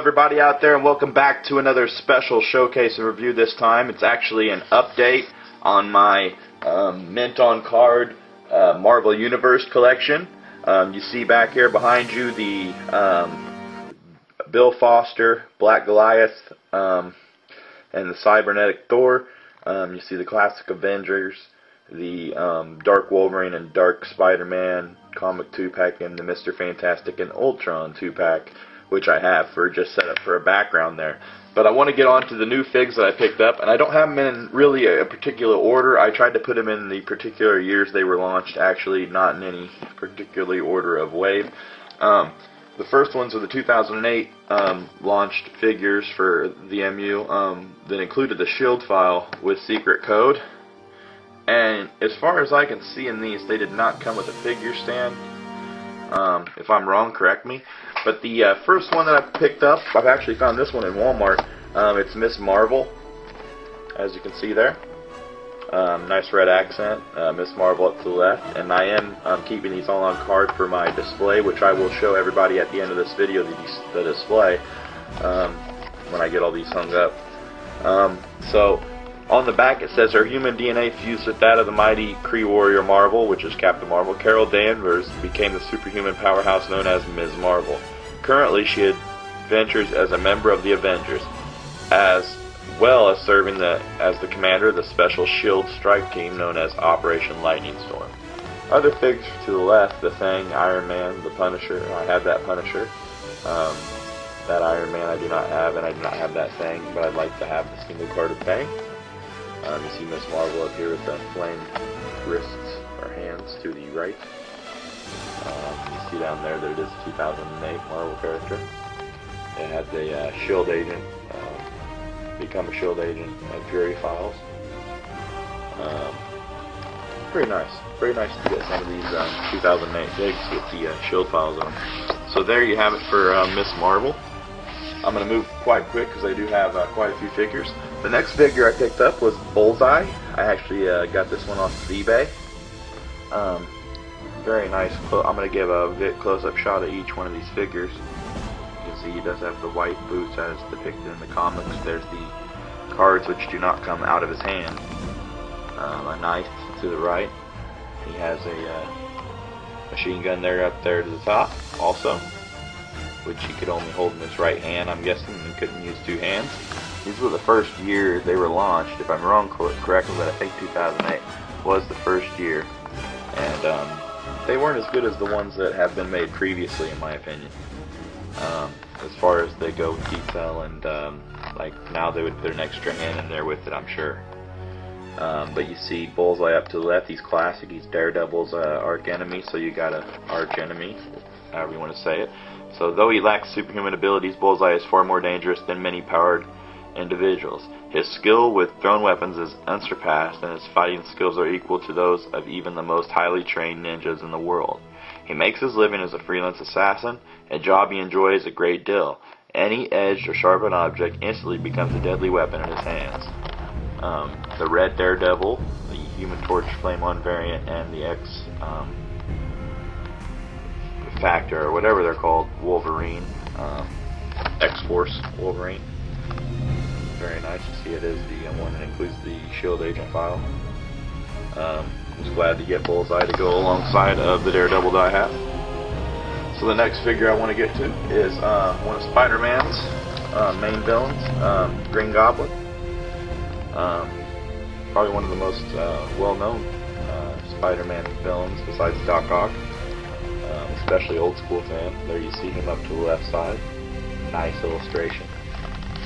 everybody out there, and welcome back to another special showcase and review. This time it's actually an update on my mint on card Marvel Universe collection. You see back here behind you the Bill Foster, Black Goliath, and the Cybernetic Thor. You see the classic Avengers, the Dark Wolverine and Dark Spider-Man comic 2-pack, and the Mr. Fantastic and Ultron 2-pack, which I have for just set up for a background there. But I want to get on to the new figs that I picked up, and I don't have them in really a particular order. I tried to put them in the particular years they were launched, actually not in any particular order of wave. The first ones are the 2008 launched figures for the MU that included the shield file with secret code. And as far as I can see in these, they did not come with a figure stand. If I'm wrong, correct me. But the first one that I picked up, I've actually found this one in Walmart. It's Miss Marvel, as you can see there. Nice red accent, Miss Marvel up to the left. And I am keeping these all on card for my display, which I will show everybody at the end of this video, the display, when I get all these hung up. So on the back it says her human DNA fused with that of the mighty Kree warrior Marvel, which is Captain Marvel. Carol Danvers became the superhuman powerhouse known as Ms. Marvel. Currently she adventures as a member of the Avengers, as well as serving as the commander of the special SHIELD strike team known as Operation Lightning Storm. Other figs to the left, the Thing, Iron Man, the Punisher. I have that Punisher. That Iron Man I do not have, and I do not have that Thing, but I'd like to have the single carded Thing. You see Miss Marvel up here with the flame wrists or hands to the right. You see down there that it is a 2008 Marvel character. It had the SHIELD agent, become a SHIELD agent at Fury Files. Pretty nice. Very nice to get some of these 2008 figs with the SHIELD files on them. So there you have it for Miss Marvel. I'm going to move quite quick because I do have quite a few figures. The next figure I picked up was Bullseye. I actually got this one off of eBay. Very nice. I'm going to give a close-up shot of each one of these figures. You can see he does have the white boots as depicted in the comics. There's the cards which do not come out of his hand. A knife to the right. He has a machine gun up there to the top also, which he could only hold in his right hand, I'm guessing, and couldn't use two hands. These were the first year they were launched. If I'm wrong, correct me, but I think 2008 was the first year. And they weren't as good as the ones that have been made previously, in my opinion. As far as they go with detail, and like now they would put an extra hand in there with it, I'm sure. But you see Bullseye up to the left. He's classic. He's Daredevil's arch enemy, so you got an arch enemy, however you want to say it. So though he lacks superhuman abilities, Bullseye is far more dangerous than many powered individuals. His skill with thrown weapons is unsurpassed, and his fighting skills are equal to those of even the most highly trained ninjas in the world. He makes his living as a freelance assassin, a job he enjoys a great deal. Any edged or sharpened object instantly becomes a deadly weapon in his hands. The Red Daredevil, the Human Torch Flame On variant, and the X Factor, or whatever they're called, Wolverine, X-Force Wolverine. Very nice to see it is the one that includes the SHIELD agent file. Was glad to get Bullseye to go alongside of the Daredevil that I have. So the next figure I want to get to is one of Spider-Man's main villains, Green Goblin. Probably one of the most well-known Spider-Man villains besides Doc Ock. Especially old school fan. There you see him up to the left side. Nice illustration.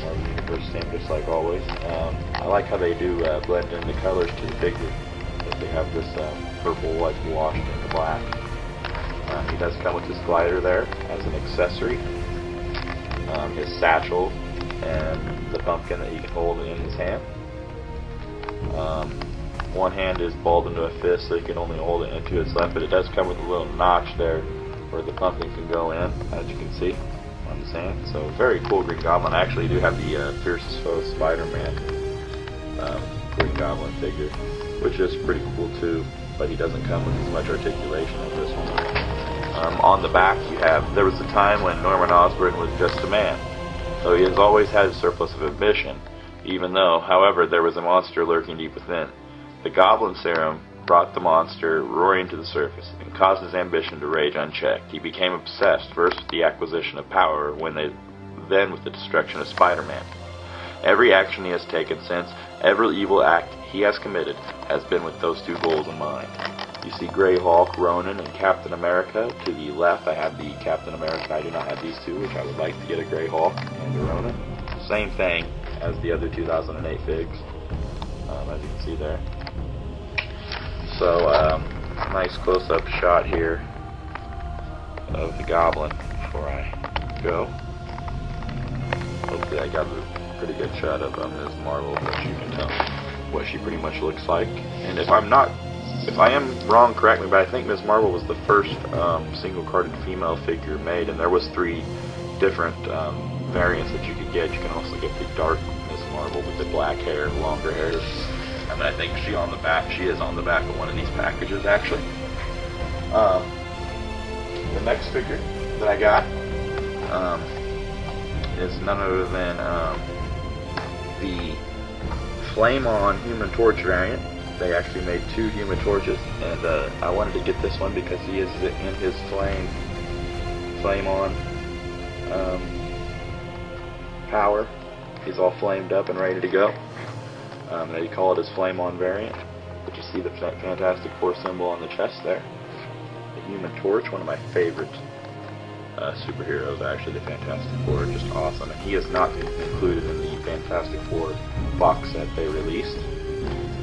Marvel Universe theme, just like always. I like how they do blend in the colors to the figure. They have this purple like washed into black. He does come with his glider there as an accessory. His satchel and the pumpkin that he can hold in his hand. One hand is balled into a fist, so he can only hold it into his left, but it does come with a little notch there where the pumpkin can go in, as you can see on his hand. So very cool Green Goblin. I actually do have the Fiercest Foe Spider-Man Green Goblin figure, which is pretty cool too, but he doesn't come with as much articulation as this one. On the back you have, there was a time when Norman Osborn was just a man. So he has always had a surplus of ambition, even though, however, there was a monster lurking deep within. The Goblin Serum brought the monster roaring to the surface and caused his ambition to rage unchecked. He became obsessed, first with the acquisition of power, then with the destruction of Spider-Man. Every action he has taken since, every evil act he has committed, has been with those two goals in mind. You see Grey Hulk, Ronin, and Captain America. To the left, I have the Captain America. I do not have these two, which I would like to get a Grey Hulk and a Ronin. Same thing as the other 2008 figs, as you can see there. So, nice close-up shot here of the Goblin before I go. Hopefully I got a pretty good shot of Ms. Marvel, but you can tell what she pretty much looks like. And if I am wrong, correct me, but I think Ms. Marvel was the first single-carded female figure made, and there was 3 different variants that you could get. You can also get the dark Ms. Marvel with the black hair, longer hair. I mean, I think she is on the back of one of these packages, actually. The next figure that I got is none other than the Flame On Human Torch variant. They actually made 2 Human Torches, and I wanted to get this one because he is in his Flame On power. He's all flamed up and ready to go. They call it his Flame On variant. But you see the Fantastic Four symbol on the chest there. The Human Torch, one of my favorite superheroes, actually, the Fantastic Four, are just awesome. And he is not included in the Fantastic Four box set they released,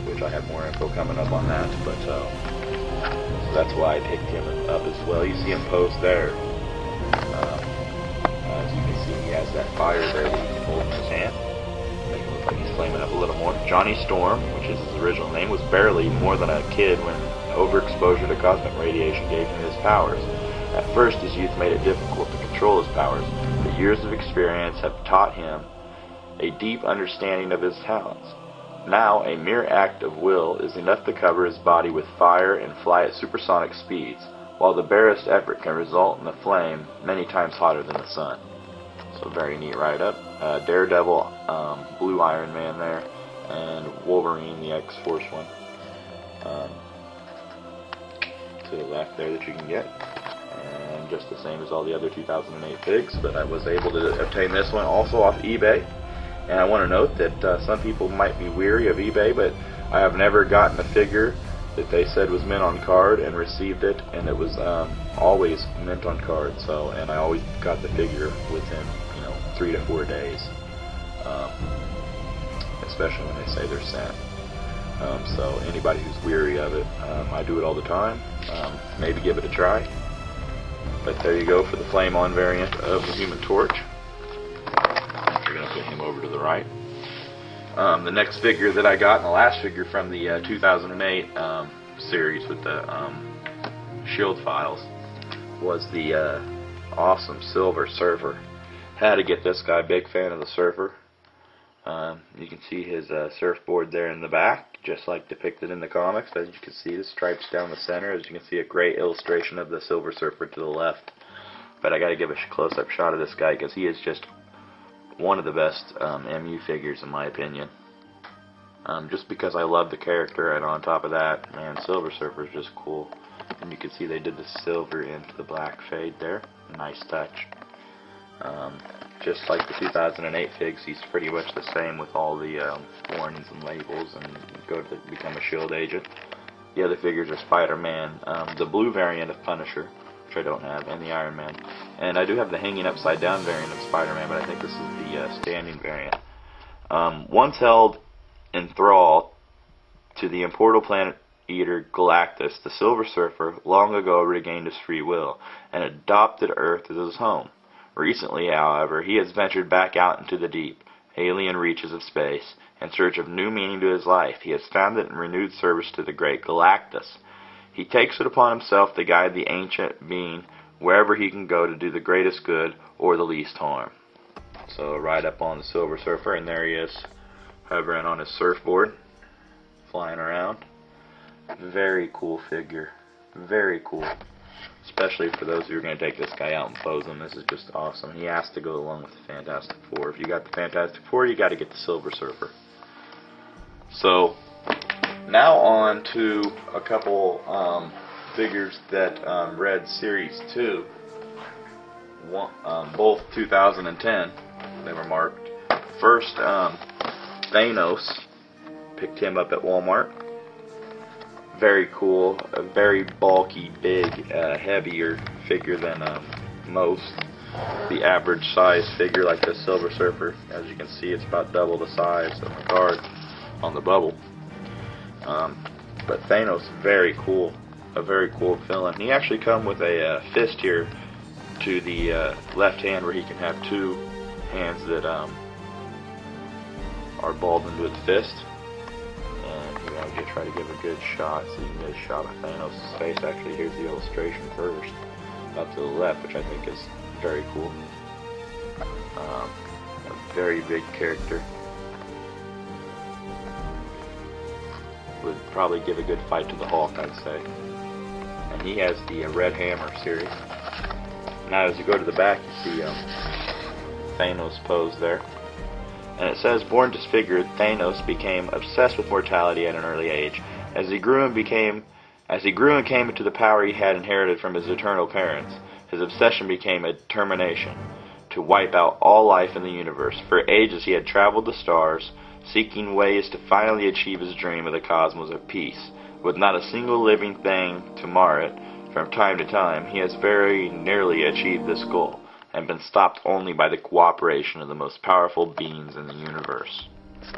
which I have more info coming up on that, but so that's why I picked him up as well. You see him posed there. As you can see, he has that fire there that he can hold in his hand. Make it look like he's flaming up a little more. Johnny Storm, which is his original name, was barely more than a kid when overexposure to cosmic radiation gave him his powers. At first, his youth made it difficult to control his powers, but years of experience have taught him a deep understanding of his talents. Now, a mere act of will is enough to cover his body with fire and fly at supersonic speeds, while the barest effort can result in a flame many times hotter than the sun. So very neat write-up. Daredevil, Blue Iron Man there, and Wolverine, the X-Force one, to the left there that you can get. And just the same as all the other 2008 figs, but I was able to obtain this one also off eBay. And I want to note that some people might be weary of eBay, but I have never gotten a figure that they said was mint on card and received it, and it was always mint on card. So, and I always got the figure within 3 to 4 days, especially when they say they're sent. So anybody who's weary of it, I do it all the time. Maybe give it a try. But there you go for the Flame On variant of the Human Torch. We're going to put him over to the right. The next figure that I got, and the last figure from the 2008 series with the Shield files, was the awesome Silver Surfer. Had to get this guy, big fan of the Surfer. You can see his surfboard there in the back, just like depicted in the comics. As you can see, the stripes down the center. As you can see, a great illustration of the Silver Surfer to the left. But I got to give a close-up shot of this guy because he is just one of the best MU figures in my opinion. Just because I love the character, and on top of that, man, Silver Surfer is just cool. And you can see they did the silver into the black fade there. Nice touch. Just like the 2008 figs, he's pretty much the same with all the warnings and labels, and go to become a Shield agent. The other figures are Spider-Man, the blue variant of Punisher, which I don't have, and the Iron Man. And I do have the hanging upside down variant of Spider-Man, but I think this is the standing variant. Once held in thrall to the immortal planet eater Galactus, the Silver Surfer long ago regained his free will and adopted Earth as his home. Recently, however, he has ventured back out into the deep, alien reaches of space, in search of new meaning to his life. He has found it in renewed service to the great Galactus. He takes it upon himself to guide the ancient being wherever he can go to do the greatest good or the least harm. So right up on the Silver Surfer, and there he is, hovering on his surfboard, flying around. Very cool figure. Very cool. especially for those who are going to take this guy out and pose him. This is just awesome. He has to go along with the Fantastic Four. If you got the Fantastic Four, you got to get the Silver Surfer. So now on to a couple figures that read Series 2, both 2010. They were marked. First, Thanos. Picked him up at Walmart. Very cool, a very bulky, big, heavier figure than most. The average size figure like the Silver Surfer. As you can see, it's about double the size of the card on the bubble. But Thanos, very cool, a very cool villain. He actually come with a fist here to the left hand, where he can have two hands that are balled into his fist. I'm going to try to give a good shot so you can get a shot of Thanos' face. Actually, here's the illustration first, up to the left, which I think is very cool. A very big character. Would probably give a good fight to the Hulk, I'd say. And he has the Red Hammer series. Now, as you go to the back, you see Thanos pose there. And it says, born disfigured, Thanos became obsessed with mortality at an early age. As he grew and came into the power he had inherited from his eternal parents, his obsession became a determination to wipe out all life in the universe. For ages he had traveled the stars, seeking ways to finally achieve his dream of the cosmos of peace. With not a single living thing to mar it, from time to time, he has very nearly achieved this goal, and been stopped only by the cooperation of the most powerful beings in the universe.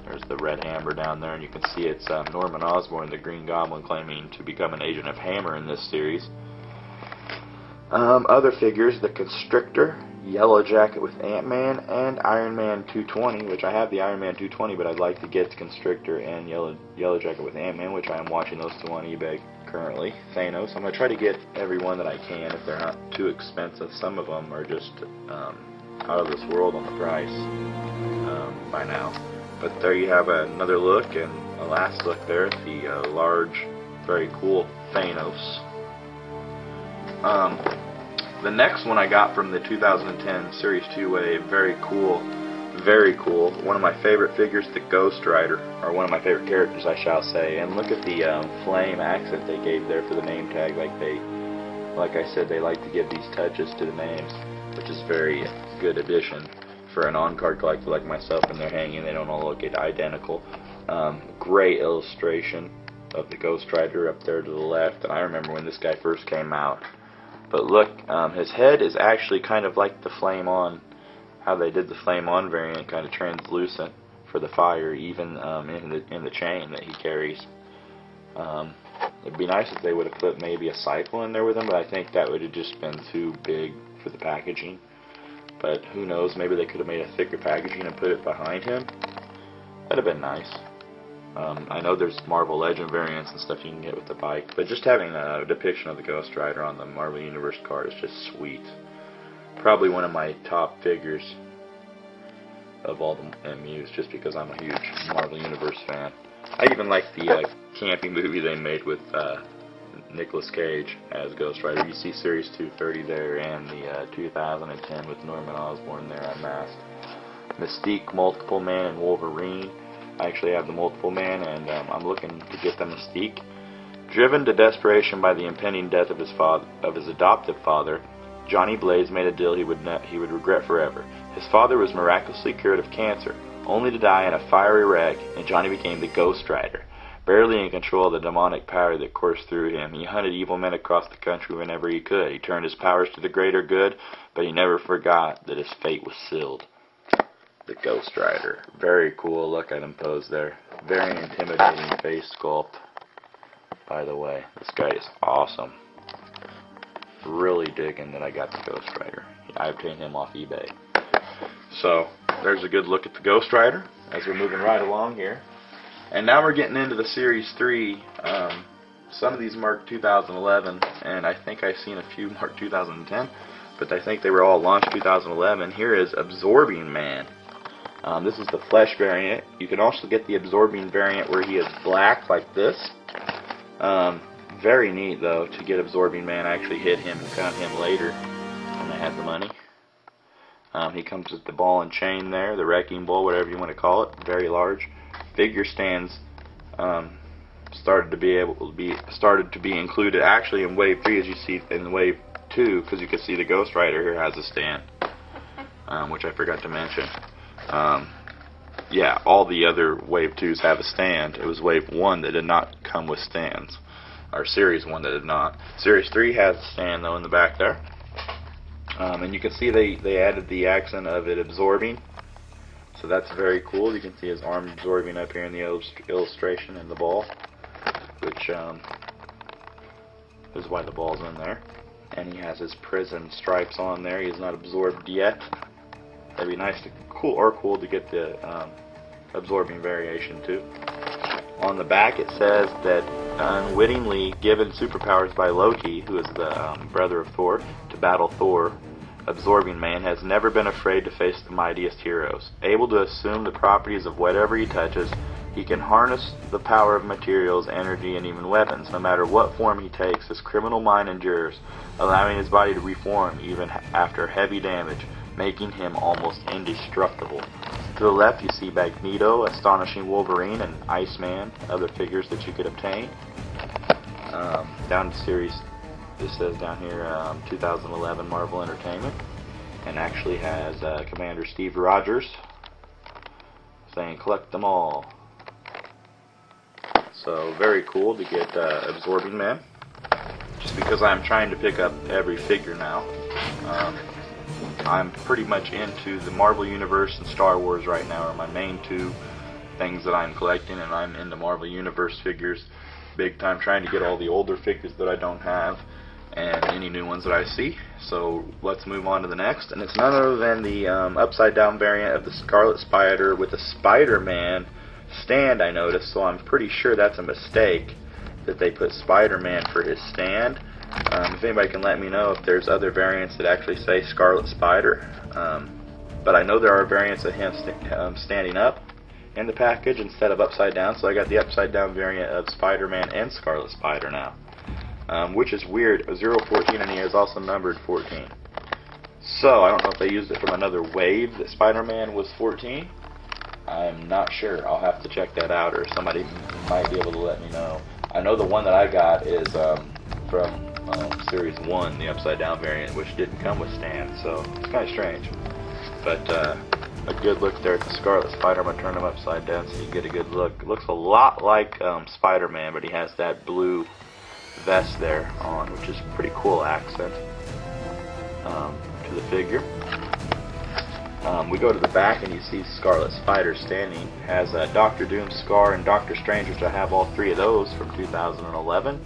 There's the Red Hammer down there, and you can see it's Norman Osborn, the Green Goblin, claiming to become an agent of Hammer in this series. Other figures, the Constrictor, Yellow Jacket with Ant-Man, and Iron Man 220, which I have the Iron Man 220, but I'd like to get the Constrictor and Yellow Jacket with Ant-Man, which I am watching those two on eBay currently. Thanos. I'm going to try to get every one that I can if they're not too expensive. Some of them are just out of this world on the price by now. But there you have another look, and a last look there at the large, very cool Thanos. The next one I got from the 2010 Series 2 wave, very cool, one of my favorite figures, the Ghost Rider, or one of my favorite characters, I shall say. And look at the flame accent they gave there for the name tag. Like I said, they like to give these touches to the names, which is very good addition for an on-card collector like myself. When they're hanging, they don't all look identical. Great illustration of the Ghost Rider up there to the left, and I remember when this guy first came out. But look, his head is actually kind of like the Flame On, how they did the Flame On variant, kind of translucent for the fire, even in the chain that he carries. It'd be nice if they would have put maybe a Cycle in there with him, but I think that would have just been too big for the packaging. But who knows, maybe they could have made a thicker packaging and put it behind him. That'd have been nice. I know there's Marvel Legend variants and stuff you can get with the bike, but just having a depiction of the Ghost Rider on the Marvel Universe card is just sweet. Probably one of my top figures of all the MUs, just because I'm a huge Marvel Universe fan. I even like the camping movie they made with Nicolas Cage as Ghost Rider. You see Series 230 there, and the 2010 with Norman Osborn there unmasked. Mystique, Multiple Man, and Wolverine. I actually have the Multiple Man, and I'm looking to get the Mystique. Driven to desperation by the impending death of his adoptive father, Johnny Blaze made a deal he would regret forever. His father was miraculously cured of cancer, only to die in a fiery wreck, and Johnny became the Ghost Rider. Barely in control of the demonic power that coursed through him, he hunted evil men across the country whenever he could. He turned his powers to the greater good, but he never forgot that his fate was sealed. The Ghost Rider. Very cool. Look at him pose there. Very intimidating face sculpt, by the way. This guy is awesome. Really digging that I got the Ghost Rider. I obtained him off eBay. So, there's a good look at the Ghost Rider as we're moving right along here. And now we're getting into the Series 3. Some of these marked 2011, and I think I've seen a few marked 2010, but I think they were all launched 2011. Here is Absorbing Man. This is the flesh variant. You can also get the Absorbing variant where he is black like this. very neat, though, to get Absorbing Man. I actually hit him and found him later when I had the money. He comes with the ball and chain there, the wrecking ball, whatever you want to call it, very large. Figure stands started to be included actually in Wave 3, as you see in Wave 2, because you can see the Ghost Rider here has a stand, which I forgot to mention. Yeah, all the other Wave 2s have a stand. It was Wave 1 that did not come with stands, or Series 1 that did not. Series 3 has a stand, though, in the back there. And you can see they added the accent of it absorbing, so that's very cool. You can see his arm absorbing up here in the illustration and the ball, which is why the ball's in there. And he has his prison stripes on there. He's not absorbed yet. That'd be nice to cool to get the absorbing variation too. On the back it says that unwittingly given superpowers by Loki, who is the brother of Thor, to battle Thor, Absorbing Man has never been afraid to face the mightiest heroes. Able to assume the properties of whatever he touches, he can harness the power of materials, energy, and even weapons. No matter what form he takes, his criminal mind endures, allowing his body to reform even after heavy damage, making him almost indestructible. To the left you see Magneto, Astonishing Wolverine, and Iceman, other figures that you could obtain. Down to series, this says down here 2011 Marvel Entertainment, and actually has Commander Steve Rogers saying collect them all. So very cool to get Absorbing Man, just because I'm trying to pick up every figure now. I'm pretty much into the Marvel Universe and Star Wars right now are my main two things that I'm collecting, and I'm into Marvel Universe figures big time, trying to get all the older figures that I don't have and any new ones that I see. So let's move on to the next, and it's none other than the upside down variant of the Scarlet Spider with a Spider-Man stand, I noticed, so I'm pretty sure that's a mistake that they put Spider-Man for his stand. If anybody can let me know if there's other variants that actually say Scarlet Spider. But I know there are variants of him standing up in the package instead of upside down, so I got the upside down variant of Spider-Man and Scarlet Spider now. Which is weird. 014 in here is also numbered 14. So I don't know if they used it from another wave that Spider-Man was 14. I'm not sure. I'll have to check that out, or somebody might be able to let me know. I know the one that I got is from Series 1, the upside down variant, which didn't come with stands, so it's kind of strange. But a good look there at the Scarlet Spider. I'm going to turn him upside down so you get a good look. It looks a lot like Spider-Man, but he has that blue vest there on, which is a pretty cool accent to the figure. We go to the back and you see Scarlet Spider standing. Has Doctor Doom, Scar, and Doctor Strange, which I have all three of those from 2011.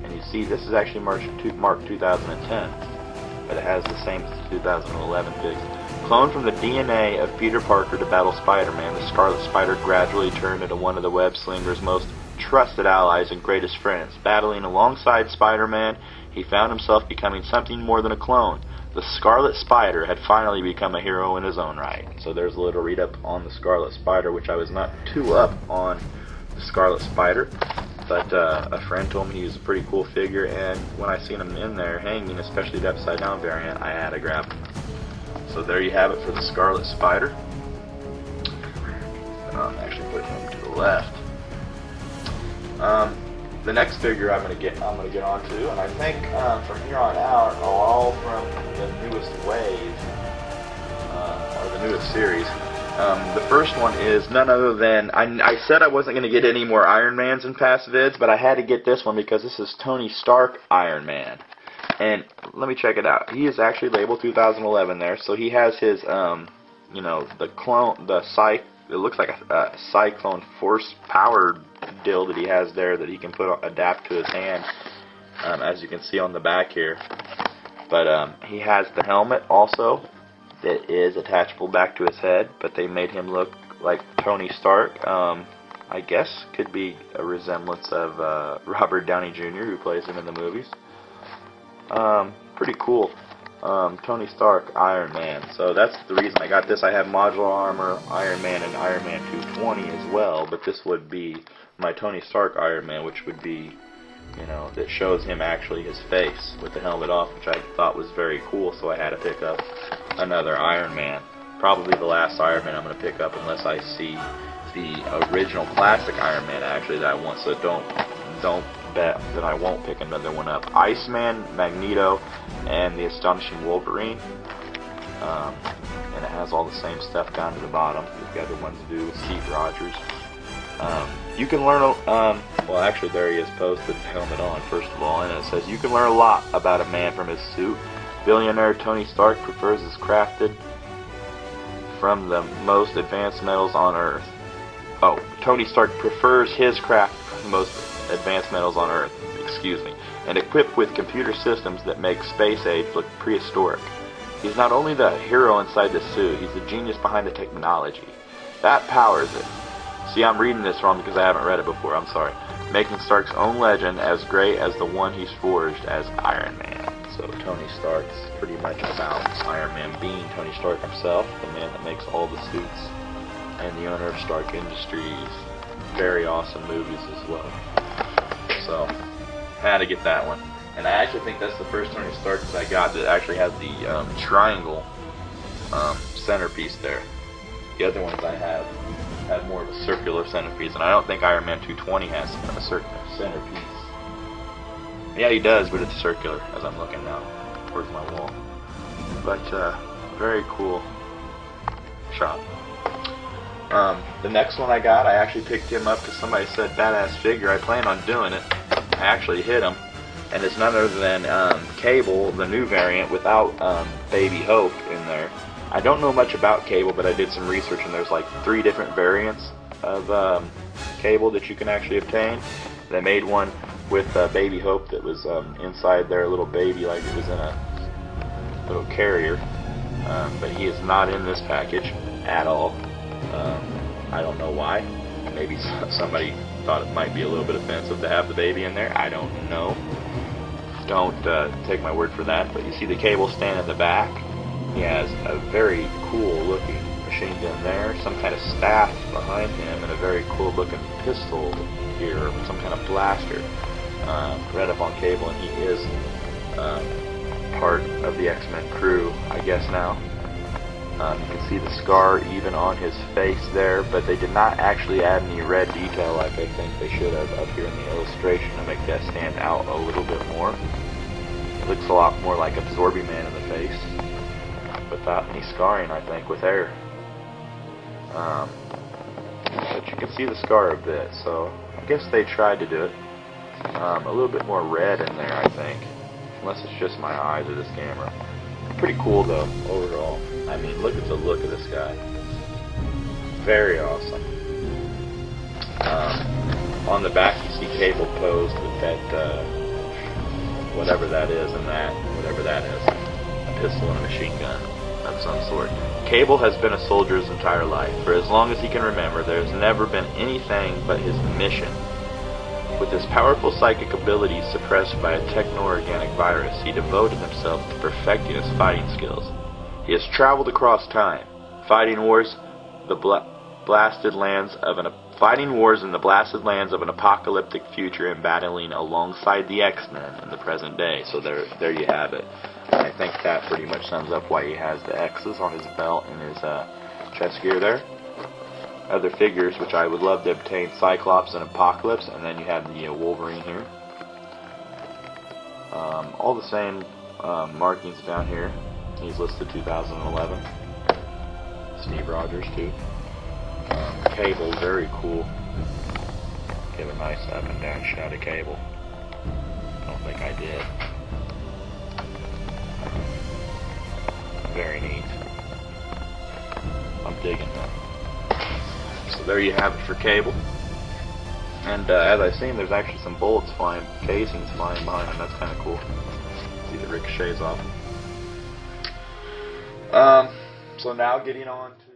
And you see this is actually marked 2010, but it has the same 2011 fig. Cloned from the DNA of Peter Parker to battle Spider-Man, the Scarlet Spider gradually turned into one of the web slinger's most trusted allies and greatest friends. Battling alongside Spider-Man, he found himself becoming something more than a clone. The Scarlet Spider had finally become a hero in his own right. So there's a little read-up on the Scarlet Spider, which I was not too up on the Scarlet Spider, but a friend told me he was a pretty cool figure, and when I seen him in there hanging, especially the upside down variant, I had to grab him. So there you have it for the Scarlet Spider. Actually put him to the left. The next figure I'm gonna get onto, and I think from here on out are all from the newest wave, or the newest series. The first one is none other than, I said I wasn't going to get any more Iron Mans in past vids, but I had to get this one because this is Tony Stark Iron Man. And let me check it out. He is actually labeled 2011 there, so he has his, you know, it looks like a Cyclone Force powered deal that he has there that he can adapt to his hand, as you can see on the back here. But he has the helmet also that is attachable back to his head, but they made him look like Tony Stark. I guess could be a resemblance of Robert Downey Jr., who plays him in the movies. Pretty cool. Tony Stark Iron Man. So that's the reason I got this. I have modular armor, Iron Man, and Iron Man 220 as well, but this would be my Tony Stark Iron Man, which would be you know, that shows him actually his face with the helmet off, which I thought was very cool. So I had to pick up another Iron Man. Probably the last Iron Man I'm going to pick up unless I see the original classic Iron Man actually that I want. So don't bet that I won't pick another one up. Iceman, Magneto, and the Astonishing Wolverine. And it has all the same stuff down to the bottom. We've got the ones to do with Steve Rogers. You can learn, well actually there he is posted, helmet on first of all, and it says, you can learn a lot about a man from his suit. Billionaire Tony Stark prefers his crafted from the most advanced metals on Earth. Oh, Tony Stark prefers his craft from the most advanced metals on Earth, excuse me, and equipped with computer systems that make space age look prehistoric. He's not only the hero inside the suit, he's the genius behind the technology. That powers it. See, I'm reading this wrong because I haven't read it before, I'm sorry. Making Stark's own legend as great as the one he's forged as Iron Man. So Tony Stark's pretty much about Iron Man being Tony Stark himself, the man that makes all the suits, and the owner of Stark Industries. Very awesome movies as well. So, had to get that one. And I actually think that's the first Tony Stark that I got that actually has the triangle centerpiece there. The other ones I have had more of a circular centerpiece, and I don't think Iron Man 220 has a circular centerpiece. Yeah, he does, but it's circular, as I'm looking now towards my wall. But, very cool shot. The next one I got, I actually picked him up because somebody said, badass figure, I plan on doing it. I actually hit him, and it's none other than Cable, the new variant, without Baby Hope in there. I don't know much about Cable, but I did some research, and there's like 3 different variants of Cable that you can actually obtain. They made one with Baby Hope that was inside there, a little baby, like it was in a little carrier. But he is not in this package at all. I don't know why. Maybe somebody thought it might be a little bit offensive to have the baby in there. I don't know. Don't take my word for that. But you see the Cable stand in the back. He has a very cool looking machine gun there, some kind of staff behind him, and a very cool looking pistol here, some kind of blaster. Right up on Cable, and he is part of the X-Men crew, I guess now. You can see the scar even on his face there, but they did not actually add any red detail like I think they should have up here in the illustration to make that stand out a little bit more. It looks a lot more like Absorbing Man in the face, without any scarring, I think, with hair. But you can see the scar a bit, so I guess they tried to do it. A little bit more red in there, I think, unless it's just my eyes or this camera. Pretty cool though, overall. I mean, look at the look of this guy. Very awesome. On the back you see Cable posed with that, whatever that is, and that, whatever that is. A pistol and a machine gun of some sort. Cable has been a soldier his entire life. For as long as he can remember, there has never been anything but his mission. With his powerful psychic abilities suppressed by a techno-organic virus, he devoted himself to perfecting his fighting skills. He has traveled across time, fighting wars in the blasted lands of an apocalyptic future, and battling alongside the X-Men in the present day. So there you have it. I think that pretty much sums up why he has the X's on his belt and his chest gear there. Other figures, which I would love to obtain, Cyclops and Apocalypse, and then you have the Wolverine here. All the same markings down here. He's listed 2011. Steve Rogers too. Cable, very cool. Give a nice up and down shot of Cable. Don't think I did. Very neat. I'm digging that. So there you have it for Cable. And as I've seen, there's actually some bullets flying, casings flying behind him. That's kind of cool. See the ricochets off. So now getting on to